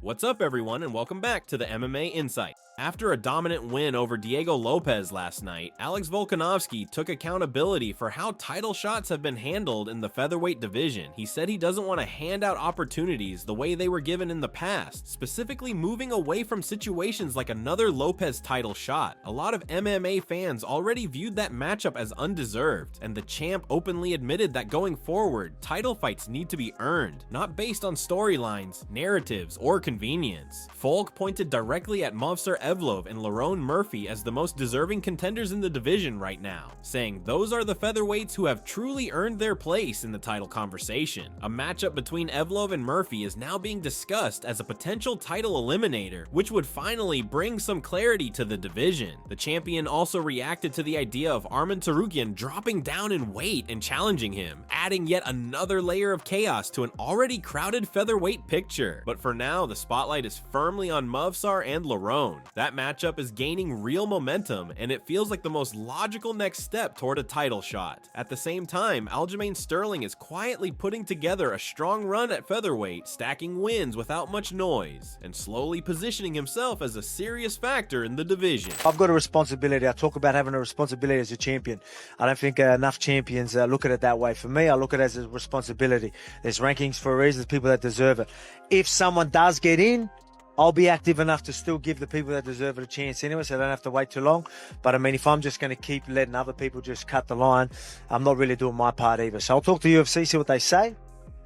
What's up everyone and welcome back to the MMA Insight. After a dominant win over Diego Lopez last night, Alex Volkanovski took accountability for how title shots have been handled in the featherweight division. He said he doesn't want to hand out opportunities the way they were given in the past, specifically moving away from situations like another Lopez title shot. A lot of MMA fans already viewed that matchup as undeserved, and the champ openly admitted that going forward, title fights need to be earned, not based on storylines, narratives, or convenience. Volk pointed directly at Movsar Evloev and Lerone Murphy as the most deserving contenders in the division right now, saying those are the featherweights who have truly earned their place in the title conversation. A matchup between Evloev and Murphy is now being discussed as a potential title eliminator, which would finally bring some clarity to the division. The champion also reacted to the idea of Arman Tsarukyan dropping down in weight and challenging him, adding yet another layer of chaos to an already crowded featherweight picture. But for now, the spotlight is firmly on Movsar and Lerone. That matchup is gaining real momentum, and it feels like the most logical next step toward a title shot. At the same time, Aljamain Sterling is quietly putting together a strong run at featherweight, stacking wins without much noise, and slowly positioning himself as a serious factor in the division. I've got a responsibility. I talk about having a responsibility as a champion. I don't think enough champions look at it that way. For me, I look at it as a responsibility. There's rankings for a reason, there's people that deserve it. If someone does get in, I'll be active enough to still give the people that deserve it a chance anyway, so I don't have to wait too long. But I mean, if I'm just going to keep letting other people just cut the line, I'm not really doing my part either. So I'll talk to UFC, see what they say.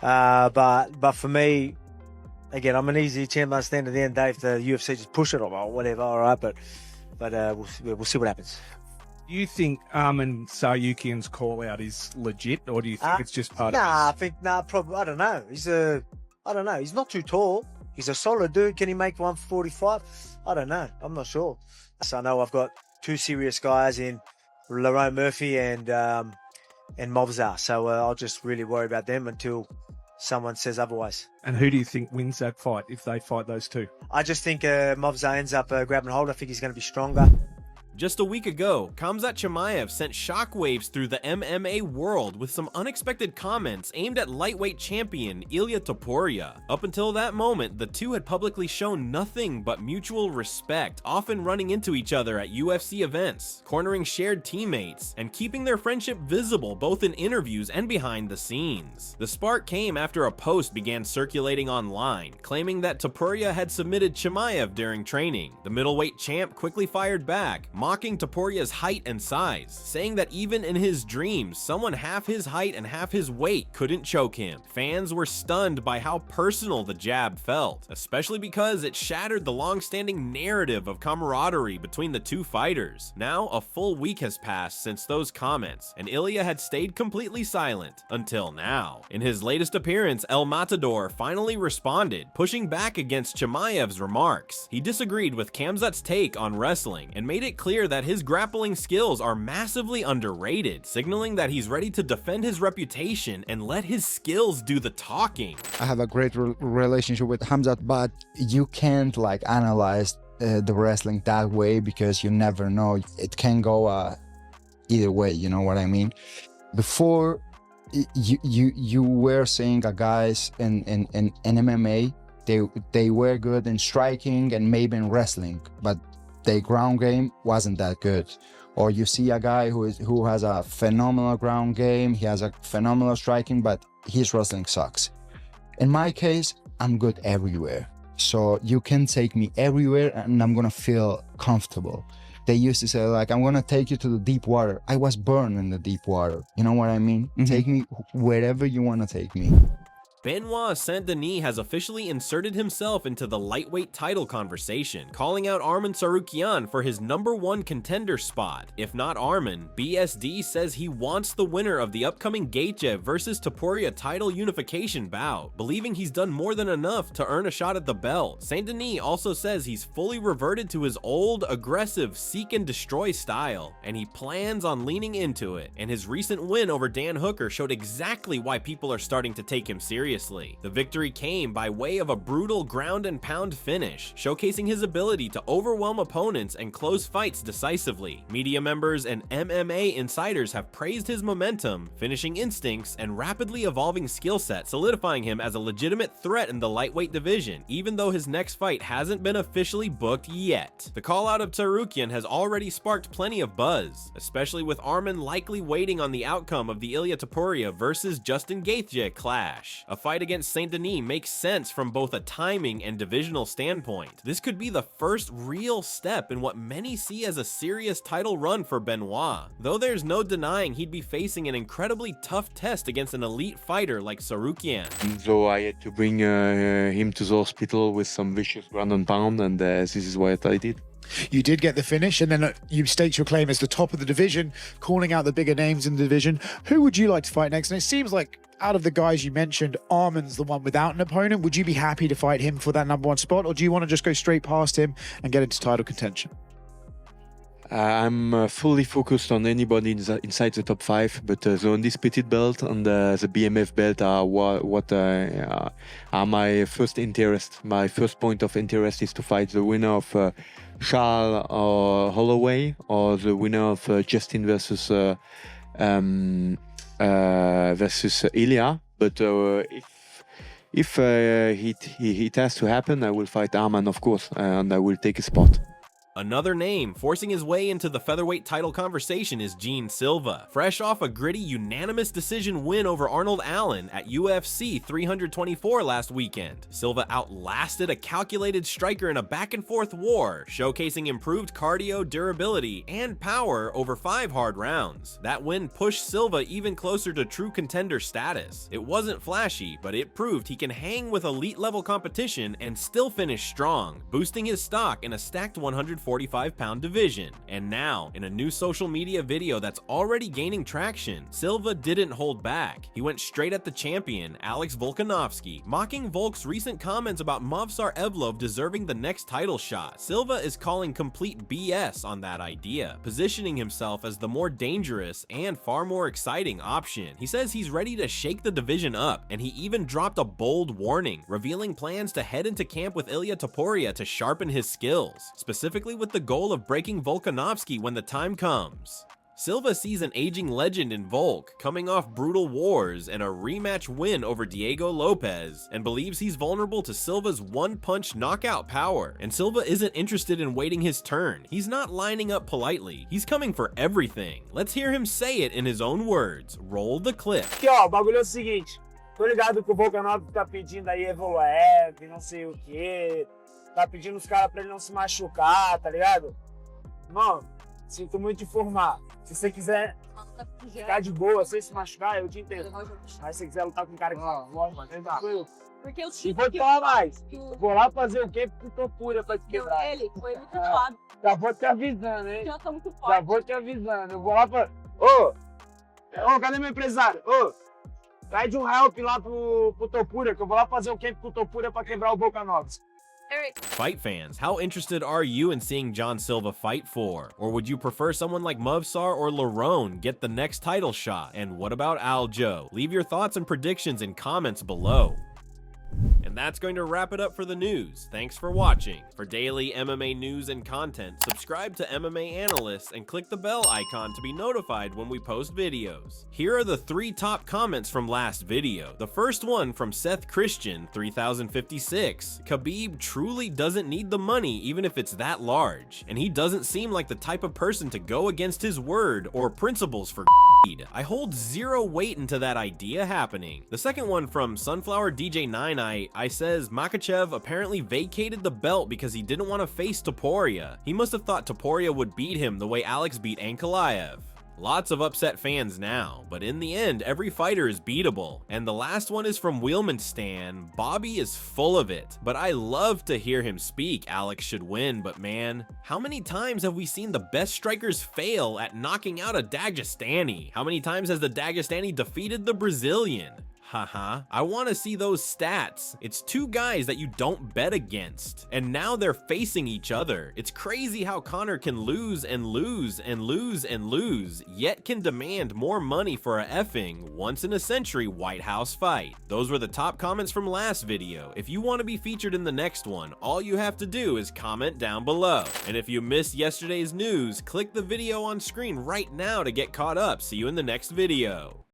But for me, again, I'm an easy champ. I stand at the end of the day if the UFC just push it or whatever, all right. But we'll see what happens. Do you think Arman Tsarukyan's call out is legit, or do you think it's just part of it? Probably. I don't know. I don't know. He's not too tall. He's a solid dude. Can he make 145? I don't know. I'm not sure. So I know I've got two serious guys in Lerone Murphy and Movsar. So I'll just really worry about them until someone says otherwise. And who do you think wins that fight if they fight those two? I just think Movsar ends up grabbing hold. I think he's going to be stronger. Just a week ago, Khamzat Chimaev sent shockwaves through the MMA world with some unexpected comments aimed at lightweight champion Ilia Topuria. Up until that moment, the two had publicly shown nothing but mutual respect, often running into each other at UFC events, cornering shared teammates, and keeping their friendship visible both in interviews and behind the scenes. The spark came after a post began circulating online, claiming that Topuria had submitted Chimaev during training. The middleweight champ quickly fired back, mocking Topuria's height and size, saying that even in his dreams, someone half his height and half his weight couldn't choke him. Fans were stunned by how personal the jab felt, especially because it shattered the long-standing narrative of camaraderie between the two fighters. Now, a full week has passed since those comments, and Ilia had stayed completely silent until now. In his latest appearance, El Matador finally responded, pushing back against Chimaev's remarks. He disagreed with Khamzat's take on wrestling and made it clear that his grappling skills are massively underrated, signaling that he's ready to defend his reputation and let his skills do the talking. I have a great relationship with Khamzat, but you can't analyze the wrestling that way because you never know. It can go either way, you know what I mean? Before, you were seeing guys in MMA, they were good in striking and maybe in wrestling, but their ground game wasn't that good. Or you see a guy who has a phenomenal ground game, he has a phenomenal striking, but his wrestling sucks. In my case, I'm good everywhere. So you can take me everywhere and I'm gonna feel comfortable. They used to say I'm gonna take you to the deep water. I was born in the deep water. You know what I mean? Mm-hmm. Take me wherever you wanna take me. Benoit Saint Denis has officially inserted himself into the lightweight title conversation, calling out Arman Tsarukyan for his #1 contender spot. If not Arman, BSD says he wants the winner of the upcoming Gaethje versus Topuria title unification bout, believing he's done more than enough to earn a shot at the belt. Saint Denis also says he's fully reverted to his old, aggressive seek and destroy style, and he plans on leaning into it, and his recent win over Dan Hooker showed exactly why people are starting to take him seriously. seriously. The victory came by way of a brutal ground and pound finish, showcasing his ability to overwhelm opponents and close fights decisively. Media members and MMA insiders have praised his momentum, finishing instincts, and rapidly evolving skill set, solidifying him as a legitimate threat in the lightweight division, even though his next fight hasn't been officially booked yet. The call out of Tsarukyan has already sparked plenty of buzz, especially with Arman likely waiting on the outcome of the Ilia Topuria versus Justin Gaethje clash. A fight against Saint Denis makes sense from both a timing and divisional standpoint. This could be the first real step in what many see as a serious title run for Benoit, though there's no denying he'd be facing an incredibly tough test against an elite fighter like Tsarukyan. So I had to bring him to the hospital with some vicious ground and pound, and this is what I did. You did get the finish, and then you staked your claim as the top of the division, calling out the bigger names in the division. Who would you like to fight next? And it seems like out of the guys you mentioned, Arman's the one without an opponent. Would you be happy to fight him for that #1 spot, or do you want to just go straight past him and get into title contention? I'm fully focused on anybody inside the top 5, but the undisputed belt and the BMF belt are what are my first interest. My first point of interest is to fight the winner of Charles or Holloway, or the winner of Justin versus Ilia. But if it has to happen, I will fight Arman, of course, and I will take a spot. Another name forcing his way into the featherweight title conversation is Silva. Fresh off a gritty unanimous decision win over Arnold Allen at UFC 324 last weekend, Silva outlasted a calculated striker in a back-and-forth war, showcasing improved cardio, durability, and power over 5 hard rounds. That win pushed Silva even closer to true contender status. It wasn't flashy, but it proved he can hang with elite-level competition and still finish strong, boosting his stock in a stacked 145-pound division. And now, in a new social media video that's already gaining traction, Silva didn't hold back. He went straight at the champion, Alex Volkanovski, mocking Volk's recent comments about Movsar Evloev deserving the next title shot. Silva is calling complete BS on that idea, positioning himself as the more dangerous and far more exciting option. He says he's ready to shake the division up, and he even dropped a bold warning, revealing plans to head into camp with Ilia Topuria to sharpen his skills, specifically with the goal of breaking Volkanovski when the time comes. Silva sees an aging legend in Volk, coming off brutal wars and a rematch win over Diego Lopez, and believes he's vulnerable to Silva's one-punch knockout power. And Silva isn't interested in waiting his turn. He's not lining up politely. He's coming for everything. Let's hear him say it in his own words. Roll the clip. Aqui, ó, o bagulho é o seguinte. Tô ligado que o Volkanovski tá pedindo aí Evloev, não sei o quê. Tá pedindo os caras pra ele não se machucar, tá ligado? Irmão, sinto muito te informar. Se você quiser ficar de boa, sem se machucar, eu te entendo. Mas se você quiser lutar com um cara que fala, lógico, tranquilo. Porque eu E sinto vou te que falar mais. o- Vou lá fazer o quê? Com Topuria pra te quebrar. ele foi muito suave. Já vou te avisando, hein? Já tá muito Já forte. vou te avisando. Eu vou lá pra... Ô, cadê meu empresário? Ô, pede um help lá pro Topuria, que eu vou lá fazer o camp com o Topuria pra quebrar o Volkanovski. Eric, Fight fans, how interested are you in seeing Silva fight for? Or would you prefer someone like Movsar or Lerone get the next title shot? And what about Aljo? Leave your thoughts and predictions in comments below. And that's going to wrap it up for the news. Thanks for watching. For daily MMA news and content, subscribe to MMA Analysts and click the bell icon to be notified when we post videos. Here are the 3 top comments from last video. The first one from Seth Christian, 3056. Khabib truly doesn't need the money even if it's that large, and he doesn't seem like the type of person to go against his word or principles for I hold zero weight into that idea happening. The second one from Sunflower DJ 9 I says Makhachev apparently vacated the belt because he didn't want to face Topuria. He must have thought Topuria would beat him the way Alex beat Ankalaev. Lots of upset fans now, but in the end, every fighter is beatable. And the last one is from Wheelman Stan. Bobby is full of it, but I love to hear him speak. Alex should win, but man, how many times have we seen the best strikers fail at knocking out a Dagestani? How many times has the Dagestani defeated the Brazilian? Haha, I want to see those stats. It's two guys that you don't bet against, and now they're facing each other. It's crazy how Conor can lose and lose and lose and lose, yet can demand more money for a effing once-in-a-century White House fight. Those were the top comments from last video. If you want to be featured in the next one, all you have to do is comment down below. And if you missed yesterday's news, click the video on screen right now to get caught up. See you in the next video.